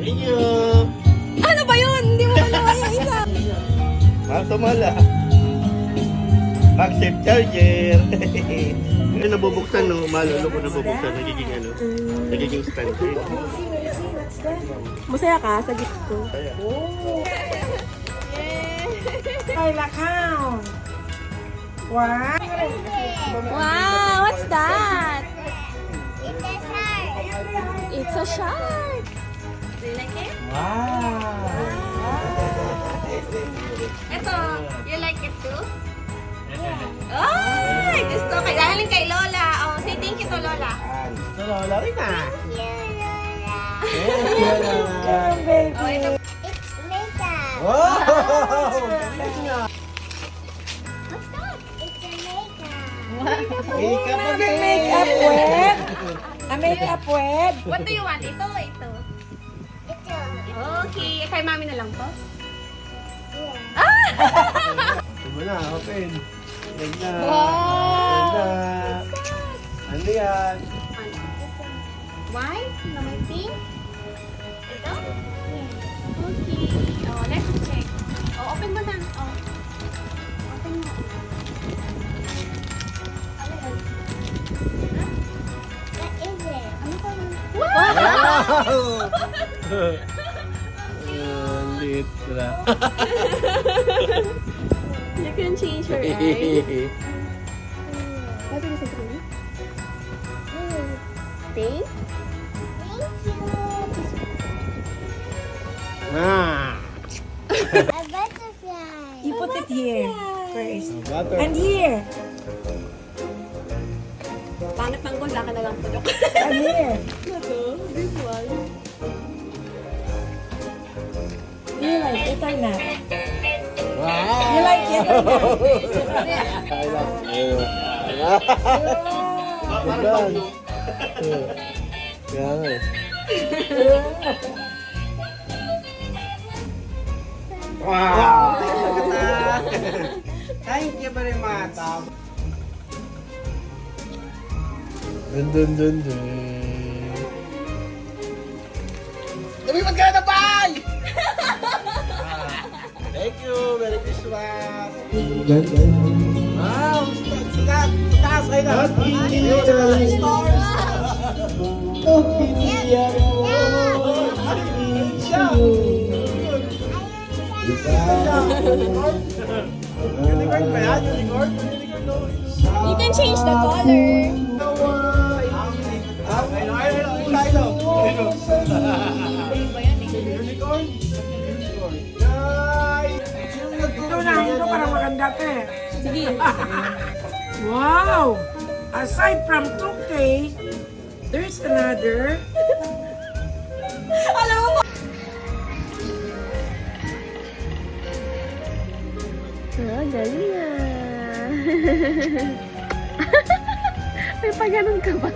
Thank you. Ano ba yun? Hindi mo pala yung isa. Tumala. Accept charger. Yung nabubuksan, no? Malolo ko nabubuksan. Nagiging ano? Nagiging stand. Masaya ka sa gift ko. Kaya. Kyle account. Wow. Wow, what's that? It's a shark. It's a shark. Do you like it? Wow. Ito, you like it too? Ay, gusto. Galing kay Lola. Oh, say thank you to Lola. Gusto Lola rin ah. Baby. Oh, ito. It's makeup. Wow! What's that? It's a makeup. Makeup again! Makeup web. A makeup web. What do you want? Ito o ito? Ito. Okay. Kay mami na lang to? Yeah. Ito na, open. Ganda. Wow! Ganda. Ano yan? White? Na may pink? Ito? Okay. Oh, let's check. Oh, open mo na. Oh. Open mo. Ano yan? Ha? What is it? Ano pa yun? Wow! Lit na. You can change your eyes. What did you say to me? Pink? Thank you. Ah! A butterfly. You put it here first. Butter. And here. Pangit ng gold, laki na lang po. And here. Ito, this one. You like it or not? Wow! You like it or not? I love you. Parang Kaya nga eh. Wow! Thank you very much. Dun dun dun dun. Lumipat ka na na, bye! Thank you. Merry Christmas. Wow! Sa taas kayo na. Stars! Unicorn ba yan? Unicorn? Unicorn no? You can change the color. Unicorn? Unicorn. Guys! Ito na, ito para maganda ka eh. Sige. Wow! Aside from 2K, there's another. Alam mo ba? Oh, galing ah. May paganon ka ba?